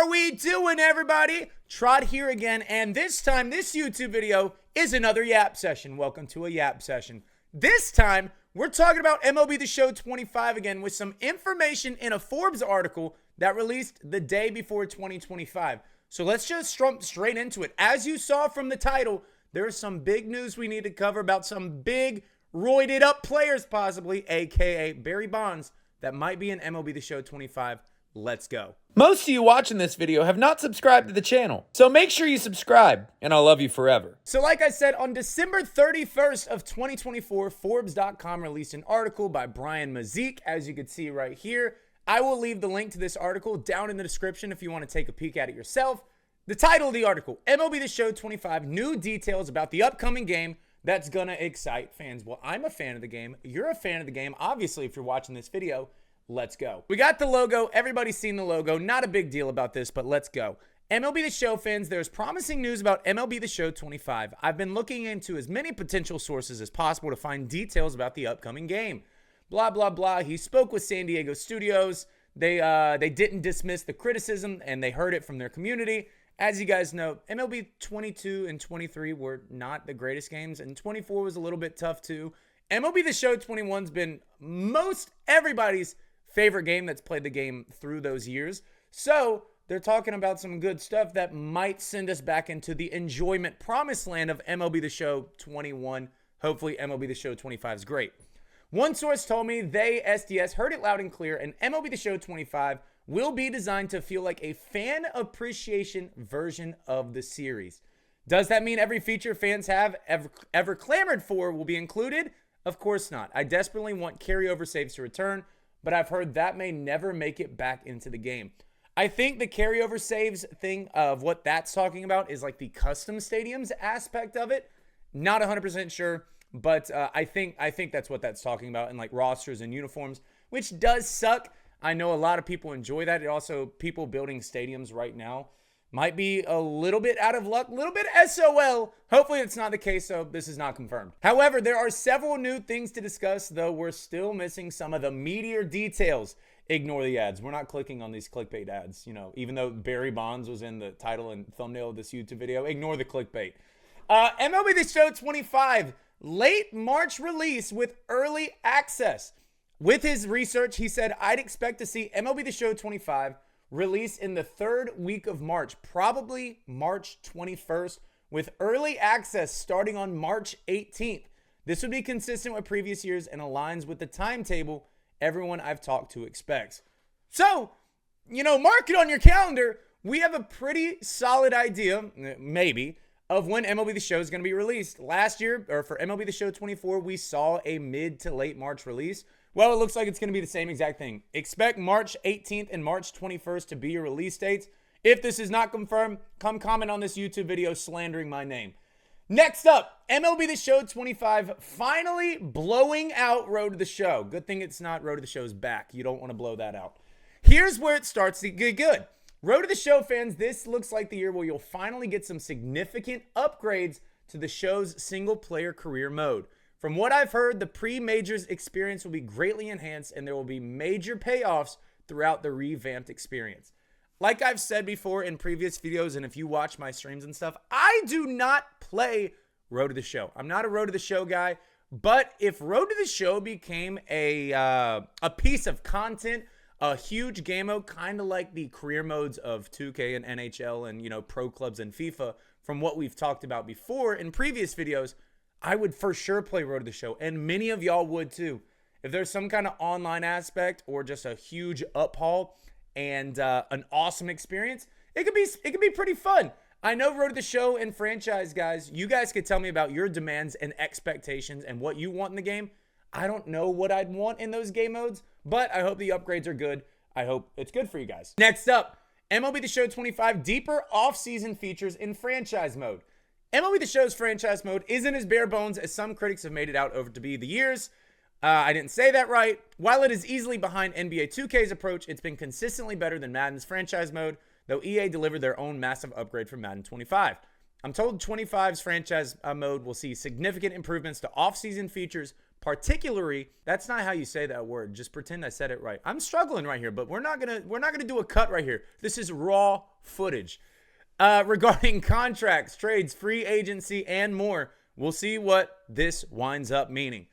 are we doing, everybody? Trod here again, and this time, this YouTube video is another Yap session. Welcome to a Yap session. This time, we're talking about MLB The Show 25 again with some information in a Forbes article that released the day before 2025. So let's just jump straight into it. As you saw from the title, there's some big news we need to cover about some big roided up players possibly, aka Barry Bonds, that might be in MLB The Show 25. Let's go. Most of you watching this video have not subscribed to the channel, so make sure you subscribe, and I'll love you forever. So like I said, on December 31st of 2024, Forbes.com released an article by Brian Mazik, as you can see right here. I will leave the link to this article down in the description if you want to take a peek at it yourself. The title of the article, MLB The Show 25, new details about the upcoming game that's gonna excite fans. Well, I'm a fan of the game. You're a fan of the game, obviously, if you're watching this video. Let's go. We got the logo. Everybody's seen the logo. Not a big deal about this, but let's go. MLB The Show fans, there's promising news about MLB The Show 25. I've been looking into as many potential sources as possible to find details about the upcoming game. Blah, blah, blah. He spoke with San Diego studios. They didn't dismiss the criticism, and they heard it from their community. As you guys know, MLB 22 and 23 were not the greatest games, and 24 was a little bit tough too. MLB The Show 21's been most everybody's favorite game that's played the game through those years. So they're talking about some good stuff that might send us back into the enjoyment promised land of MLB The Show 21. Hopefully MLB The Show 25 is great. One source told me they, SDS, heard it loud and clear, and MLB The Show 25 will be designed to feel like a fan appreciation version of the series. Does that mean every feature fans have ever clamored for will be included? Of course not. I desperately want carryover saves to return, but I've heard that may never make it back into the game. I think the carryover saves thing of what that's talking about is like the custom stadiums aspect of it. Not 100% sure, but I think that's what that's talking about, and like rosters and uniforms, which does suck. I know a lot of people enjoy that. It also, people building stadiums right now might be a little bit out of luck, a little bit SOL. Hopefully it's not the case, so this is not confirmed. However, there are several new things to discuss, though we're still missing some of the meatier details. Ignore the ads. We're not clicking on these clickbait ads, you know, even though Barry Bonds was in the title and thumbnail of this YouTube video. Ignore the clickbait. MLB The Show 25, late March release with early access. With his research, he said, I'd expect to see MLB The Show 25 release in the third week of March, probably March 21st, with early access starting on March 18th. This would be consistent with previous years and aligns with the timetable everyone I've talked to expects. So, you know, mark it on your calendar. We have a pretty solid idea, maybe, of when MLB The Show is going to be released. Last year, or for MLB The Show 24, we saw a mid to late March release. Well, it looks like it's going to be the same exact thing. Expect March 18th and March 21st to be your release dates. If this is not confirmed, come comment on this YouTube video slandering my name. Next up, MLB The Show 25 finally blowing out Road to the Show. Good thing it's not Road to the Show's back. You don't want to blow that out. Here's where it starts to get good. Road to the Show fans, this looks like the year where you'll finally get some significant upgrades to the show's single-player career mode. From what I've heard, the pre-majors experience will be greatly enhanced and there will be major payoffs throughout the revamped experience. Like I've said before in previous videos, and if you watch my streams and stuff, I do not play Road to the Show. I'm not a Road to the Show guy, but if Road to the Show became a piece of content, a huge game mode, kind of like the career modes of 2K and NHL and, you know, pro clubs and FIFA, from what we've talked about before in previous videos, I would for sure play Road to the Show, and many of y'all would too. If there's some kind of online aspect or just a huge uphaul and an awesome experience, it could be pretty fun. I know Road to the Show and franchise guys, you guys could tell me about your demands and expectations and what you want in the game. I don't know what I'd want in those game modes, but I hope the upgrades are good. I hope it's good for you guys. Next up, MLB The Show 25 deeper off-season features in franchise mode. MLB The Show's franchise mode isn't as bare bones as some critics have made it out over to be the years. I didn't say that right. While it is easily behind NBA 2K's approach, it's been consistently better than Madden's franchise mode, though EA delivered their own massive upgrade from Madden 25. I'm told 25's franchise mode will see significant improvements to off-season features, particularly, that's not how you say that word. Just pretend I said it right. I'm struggling right here, but we're not gonna do a cut right here. This is raw footage. Regarding contracts, trades, free agency, and more. We'll see what this winds up meaning.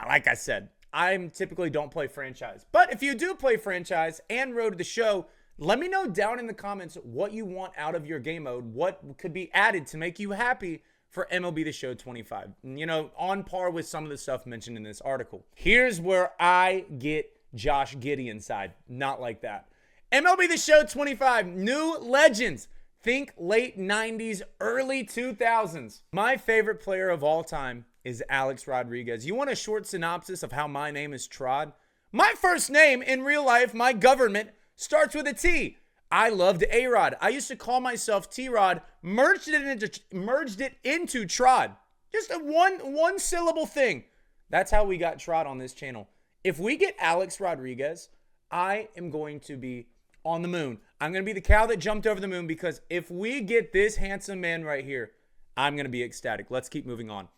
Like I said, I typically don't play franchise. But if you do play franchise and Road to the Show, let me know down in the comments what you want out of your game mode, what could be added to make you happy for MLB The Show 25. You know, on par with some of the stuff mentioned in this article. Here's where I get Josh Gideon side. Not like that. MLB The Show 25, new legends. Think late 90s, early 2000s. My favorite player of all time is Alex Rodriguez. You want a short synopsis of how my name is Trod? My first name in real life, my government, starts with a T. I loved A-Rod. I used to call myself T-Rod, merged it into Trod. Just a one syllable thing. That's how we got Trod on this channel. If we get Alex Rodriguez, I am going to be on the moon. I'm going to be the cow that jumped over the moon, because if we get this handsome man right here, I'm going to be ecstatic. Let's keep moving on.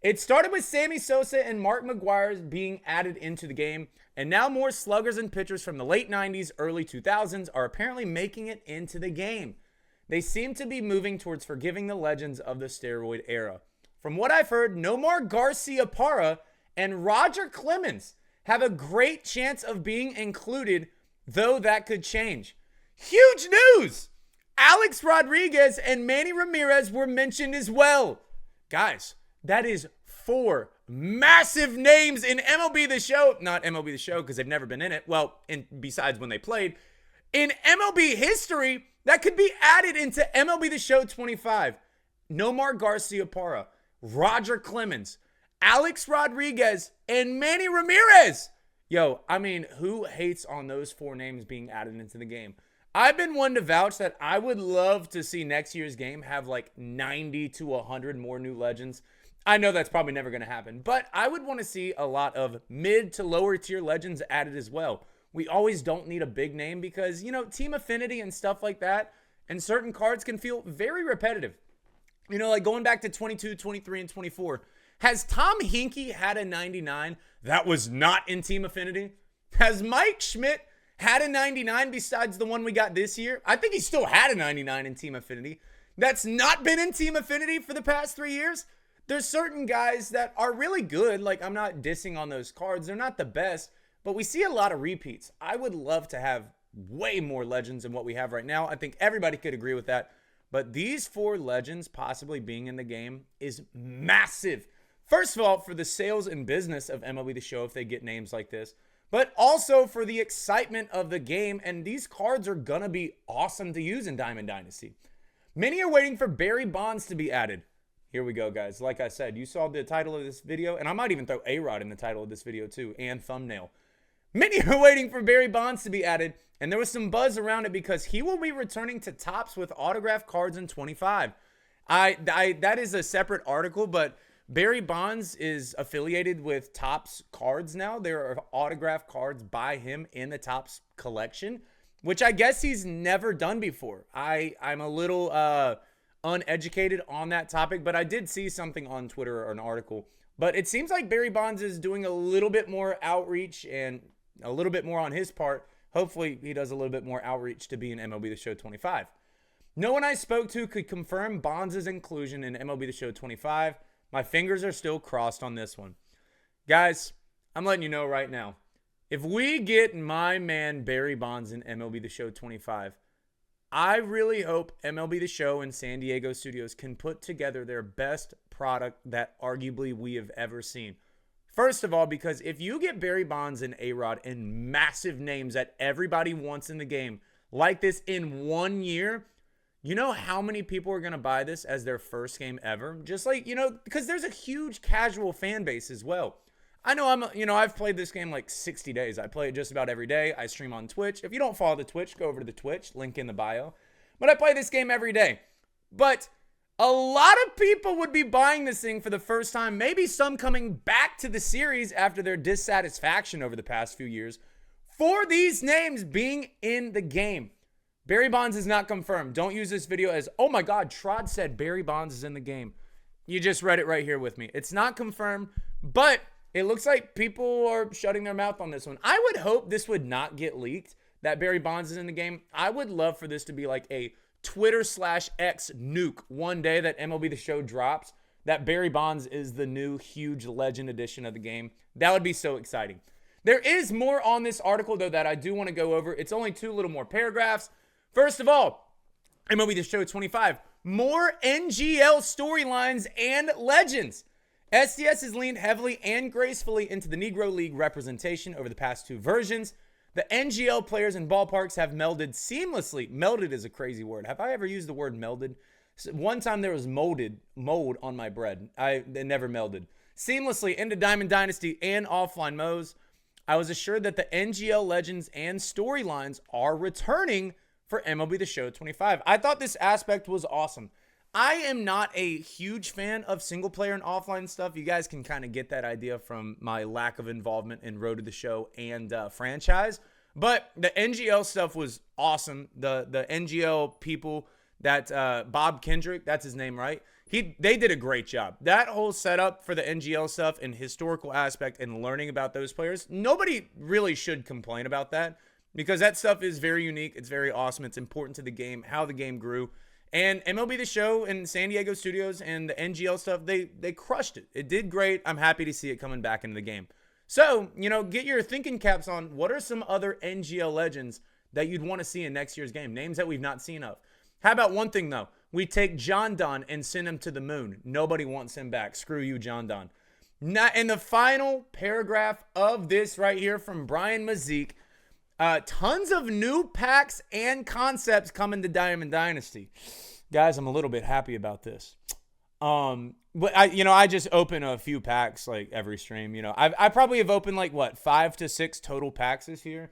It started with Sammy Sosa and Mark McGwire being added into the game, and now more sluggers and pitchers from the late 90s, early 2000s are apparently making it into the game. They seem to be moving towards forgiving the legends of the steroid era. From what I've heard, Nomar Garciaparra and Roger Clemens have a great chance of being included, though that could change. Huge news! Alex Rodriguez and Manny Ramirez were mentioned as well. Guys, that is 4 massive names in MLB The Show. Not MLB The Show, because they've never been in it. Well, besides when they played. In MLB history, that could be added into MLB The Show 25. Nomar Garciaparra, Roger Clemens, Alex Rodriguez, and Manny Ramirez. Yo, I mean, who hates on those 4 names being added into the game? I've been one to vouch that I would love to see next year's game have like 90 to 100 more new legends. I know that's probably never going to happen, but I would want to see a lot of mid to lower tier legends added as well. We always don't need a big name because, you know, team affinity and stuff like that, and certain cards can feel very repetitive. You know, like going back to 22, 23, and 24. Has Tom Hinkie had a 99 that was not in team affinity? Has Mike Schmidt had a 99 besides the one we got this year? I think he still had a 99 in team affinity. That's not been in team affinity for the past 3 years. There's certain guys that are really good. Like, I'm not dissing on those cards. They're not the best, but we see a lot of repeats. I would love to have way more legends than what we have right now. I think everybody could agree with that. But these 4 legends possibly being in the game is massive. First of all, for the sales and business of MLB The Show if they get names like this, but also for the excitement of the game, and these cards are going to be awesome to use in Diamond Dynasty. Many are waiting for Barry Bonds to be added. Here we go, guys. Like I said, you saw the title of this video, and I might even throw A-Rod in the title of this video too, and thumbnail. Many are waiting for Barry Bonds to be added, and there was some buzz around it because he will be returning to Topps with autographed cards in 25. That is a separate article, but Barry Bonds is affiliated with Topps cards now. There are autographed cards by him in the Topps collection, which I guess he's never done before. I'm a little uneducated on that topic, but I did see something on Twitter or an article. But it seems like Barry Bonds is doing a little bit more outreach and a little bit more on his part. Hopefully he does a little bit more outreach to be in MLB The Show 25. No one I spoke to could confirm Bonds' inclusion in MLB The Show 25. My fingers are still crossed on this one. Guys, I'm letting you know right now. If we get my man Barry Bonds in MLB The Show 25, I really hope MLB The Show and San Diego Studios can put together their best product that arguably we have ever seen. First of all, because if you get Barry Bonds and A-Rod and massive names that everybody wants in the game like this in 1 year, you know how many people are going to buy this as their first game ever? Just like, you know, because there's a huge casual fan base as well. I know I've played this game like 60 days. I play it just about every day. I stream on Twitch. If you don't follow the Twitch, go over to the Twitch, link in the bio. But I play this game every day. But a lot of people would be buying this thing for the first time. Maybe some coming back to the series after their dissatisfaction over the past few years for these names being in the game. Barry Bonds is not confirmed. Don't use this video as, oh my God, Trod said Barry Bonds is in the game. You just read it right here with me. It's not confirmed, but it looks like people are shutting their mouth on this one. I would hope this would not get leaked, that Barry Bonds is in the game. I would love for this to be like a Twitter/X nuke one day that MLB The Show drops, that Barry Bonds is the new huge legend edition of the game. That would be so exciting. There is more on this article, though, that I do want to go over. It's only 2 little more paragraphs. First of all, MLB The Show 25, more NGL storylines and legends. SDS has leaned heavily and gracefully into the Negro League representation over the past 2 versions. The NGL players and ballparks have melded seamlessly. Melded is a crazy word. Have I ever used the word melded? One time there was mold on my bread. It never melded. Seamlessly into Diamond Dynasty and offline modes. I was assured that the NGL legends and storylines are returning for MLB The Show 25. I thought this aspect was awesome. I am not a huge fan of single player and offline stuff. You guys can kind of get that idea from my lack of involvement in Road to the Show and franchise. But the NGL stuff was awesome. The NGL people that Bob Kendrick, that's his name, right? They did a great job. That whole setup for the NGL stuff and historical aspect and learning about those players, nobody really should complain about that because that stuff is very unique. It's very awesome. It's important to the game, how the game grew. And MLB The Show and San Diego Studios and the NGL stuff, they crushed it. It did great. I'm happy to see it coming back into the game. So, get your thinking caps on. What are some other NGL legends that you'd want to see in next year's game? Names that we've not seen of. How about one thing, though? We take John Don and send him to the moon. Nobody wants him back. Screw you, John Don. Now, in the final paragraph of this right here from Brian Mazik, tons of new packs and concepts coming to Diamond Dynasty. Guys, I'm a little bit happy about this. But I just open a few packs like every stream. I probably have opened like 5 to 6 total packs this year.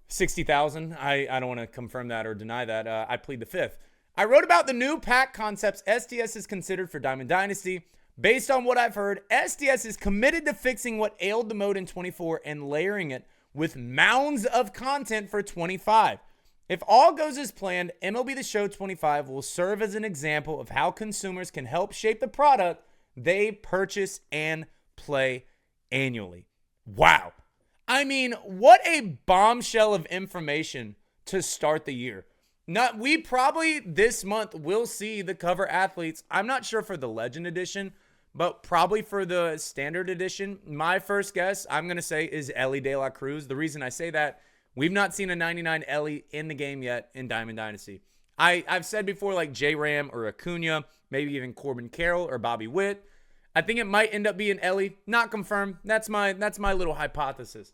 60,000. I don't want to confirm that or deny that. I plead the fifth. I wrote about the new pack concepts SDS is considered for Diamond Dynasty. Based on what I've heard, SDS is committed to fixing what ailed the mode in 24 and layering it with mounds of content for 25. If all goes as planned, MLB The Show 25 will serve as an example of how consumers can help shape the product they purchase and play annually. Wow. I mean, what a bombshell of information to start the year. We probably this month will see the cover athletes. I'm not sure for the Legend Edition, but probably for the Standard Edition. My first guess, I'm going to say, is Ellie De La Cruz. The reason I say that, we've not seen a 99 Ellie in the game yet in Diamond Dynasty. I've said before, like J-Ram or Acuna, maybe even Corbin Carroll or Bobby Witt. I think it might end up being Ellie. Not confirmed. That's my little hypothesis.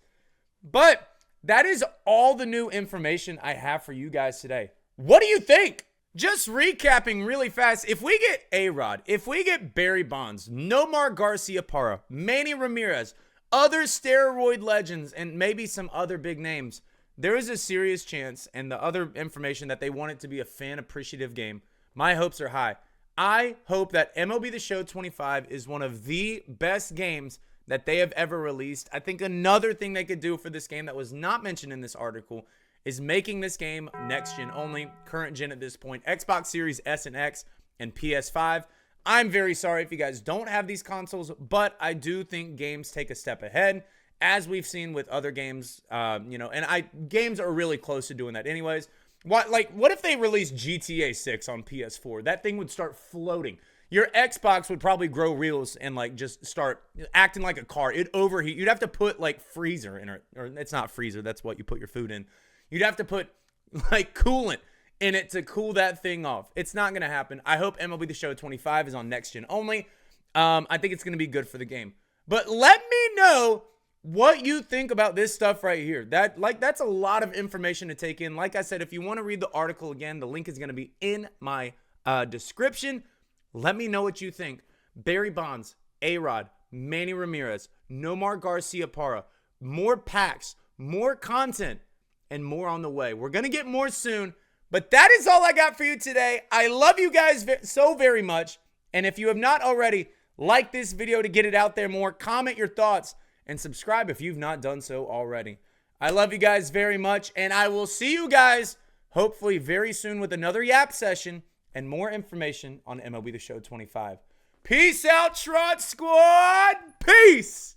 But that is all the new information I have for you guys today. What do you think? Just recapping really fast. If we get A-Rod, if we get Barry Bonds, Nomar Garciaparra, Manny Ramirez, other steroid legends, and maybe some other big names, there is a serious chance, and the other information that they want it to be a fan-appreciative game. My hopes are high. I hope that MLB The Show 25 is one of the best games that they have ever released. I think another thing they could do for this game that was not mentioned in this article is making this game next gen only, current gen at this point, Xbox Series S and X and PS5. I'm very sorry if you guys don't have these consoles, but I do think games take a step ahead, as we've seen with other games, games are really close to doing that anyways. What if they released GTA 6 on PS4? That thing would start floating. Your Xbox would probably grow reels and just start acting like a car. It'd overheat. You'd have to put freezer in it, or it's not freezer. That's what you put your food in. You'd have to put coolant in it to cool that thing off. It's not going to happen. I hope MLB The Show 25 is on next gen only. I think it's going to be good for the game. But let me know what you think about this stuff right here. That's a lot of information to take in. Like I said, if you want to read the article again, the link is going to be in my description. Let me know what you think. Barry Bonds, A-Rod, Manny Ramirez, Nomar Garciaparra, more packs, more content, and more on the way. We're going to get more soon, but that is all I got for you today. I love you guys so very much, and if you have not already, like this video to get it out there more, comment your thoughts, and subscribe if you've not done so already. I love you guys very much, and I will see you guys hopefully very soon with another Yap session and more information on MLB The Show 25. Peace out, Trod Squad! Peace!